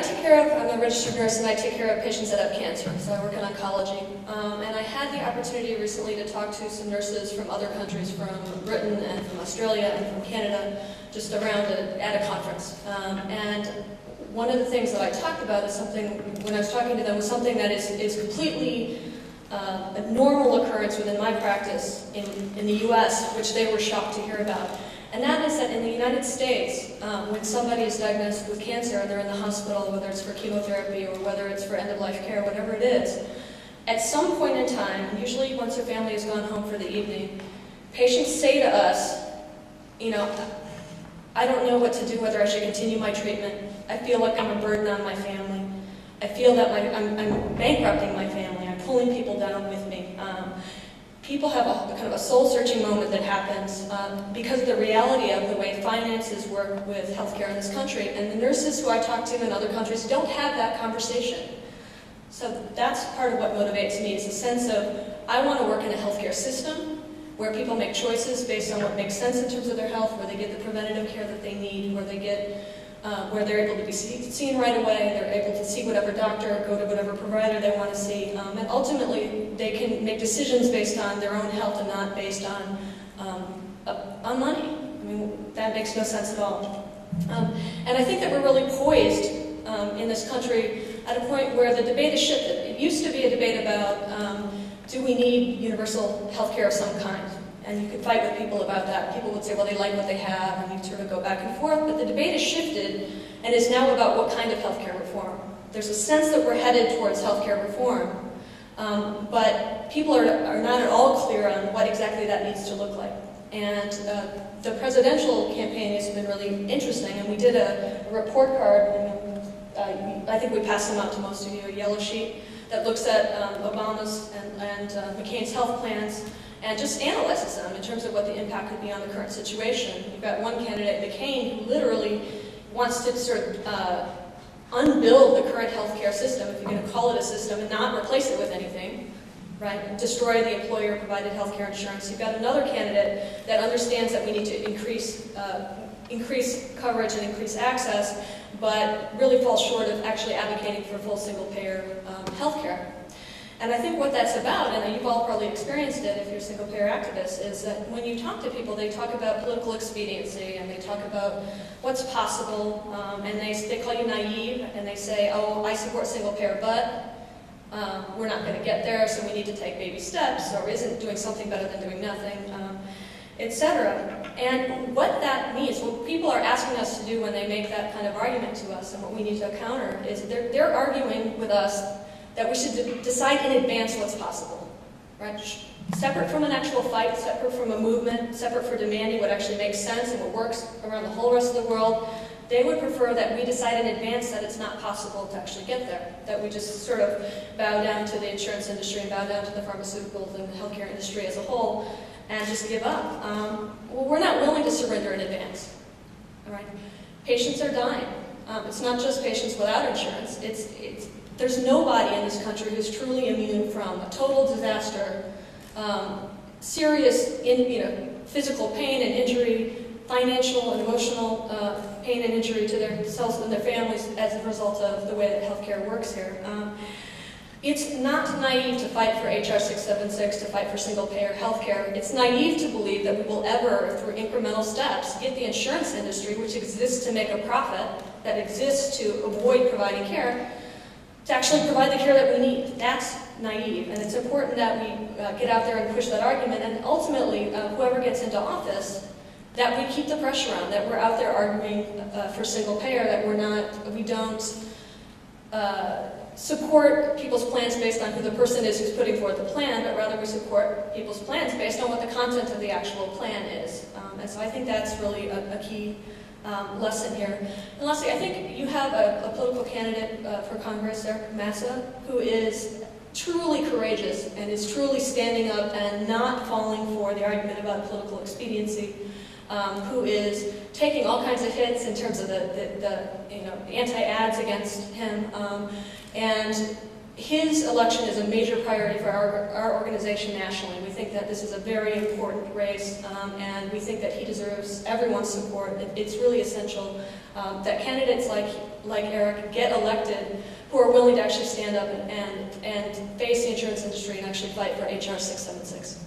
take care of, I'm a registered nurse and I take care of patients that have cancer, so I work in oncology. And I had the opportunity recently to talk to some nurses from other countries, from Britain and from Australia and from Canada, just around at a conference. And one of the things that I talked about is something, when I was talking to them, was something that is completely a normal occurrence within my practice in the US, which they were shocked to hear about. And that is that in the United States, when somebody is diagnosed with cancer and they're in the hospital, whether it's for chemotherapy or whether it's for end-of-life care, whatever it is, at some point in time, usually once their family has gone home for the evening, patients say to us, you know, I don't know what to do, whether I should continue my treatment. I feel like I'm a burden on my family. I feel that I'm bankrupting my family. I'm pulling people down with me. People have a kind of a soul-searching moment that happens because of the reality of the way finances work with healthcare in this country. And the nurses who I talk to in other countries don't have that conversation. So that's part of what motivates me, is a sense of, I want to work in a healthcare system where people make choices based on what makes sense in terms of their health, where they get the preventative care that they need, where they get where they're able to be seen right away, they're able to see whatever doctor, go to whatever provider they want to see, and ultimately they can make decisions based on their own health and not based on money. I mean, that makes no sense at all. And I think that we're really poised in this country at a point where the debate has shifted. It used to be a debate about do we need universal health care of some kind? And you could fight with people about that. People would say, well, they like what they have, and you sort of go back and forth. But the debate has shifted and is now about what kind of healthcare reform. There's a sense that we're headed towards healthcare reform, but people are not at all clear on what exactly that needs to look like. And the presidential campaign has been really interesting, and we did a report card, and I think we passed them out to most of you, a yellow sheet, that looks at Obama's and McCain's health plans, and just analyzes them in terms of what the impact could be on the current situation. You've got one candidate, McCain, who literally wants to sort of unbuild the current healthcare system, if you're going to call it a system, and not replace it with anything, right? Destroy the employer-provided healthcare insurance. You've got another candidate that understands that we need to increase coverage and increase access, but really falls short of actually advocating for full single-payer healthcare. And I think what that's about, and you've all probably experienced it if you're single-payer activists, is that when you talk to people, they talk about political expediency, and they talk about what's possible, and they call you naive, and they say, oh, I support single-payer, but we're not going to get there, so we need to take baby steps, or isn't doing something better than doing nothing, etc. And what that means, what people are asking us to do when they make that kind of argument to us, and what we need to counter, is they're arguing with us that we should decide in advance what's possible, right? Separate from an actual fight, separate from a movement, separate for demanding what actually makes sense and what works around the whole rest of the world. They would prefer that we decide in advance that it's not possible to actually get there, that we just sort of bow down to the insurance industry and bow down to the pharmaceuticals and the healthcare industry as a whole and just give up. Well, we're not willing to surrender in advance, all right? Patients are dying. It's not just patients without insurance. There's nobody in this country who's truly immune from a total disaster, serious physical pain and injury, financial and emotional pain and injury to themselves and their families as a result of the way that healthcare works here. It's not naive to fight for HR 676, to fight for single-payer healthcare. It's naive to believe that we will ever, through incremental steps, get the insurance industry, which exists to make a profit, that exists to avoid providing care, to actually provide the care that we need. That's naive, and it's important that we get out there and push that argument, and ultimately, whoever gets into office, that we keep the pressure on, that we're out there arguing for single payer, that we don't support people's plans based on who the person is who's putting forward the plan, but rather we support people's plans based on what the content of the actual plan is. And so I think that's really a key lesson here. And lastly, I think you have a political candidate for Congress there, Massa, who is truly courageous and is truly standing up and not falling for the argument about political expediency, who is taking all kinds of hits in terms of the anti-ads against him, and his election is a major priority for our organization nationally. We think that this is a very important race, and we think that he deserves everyone's support. It's really essential that candidates like Eric get elected who are willing to actually stand up and face the insurance industry and actually fight for HR 676.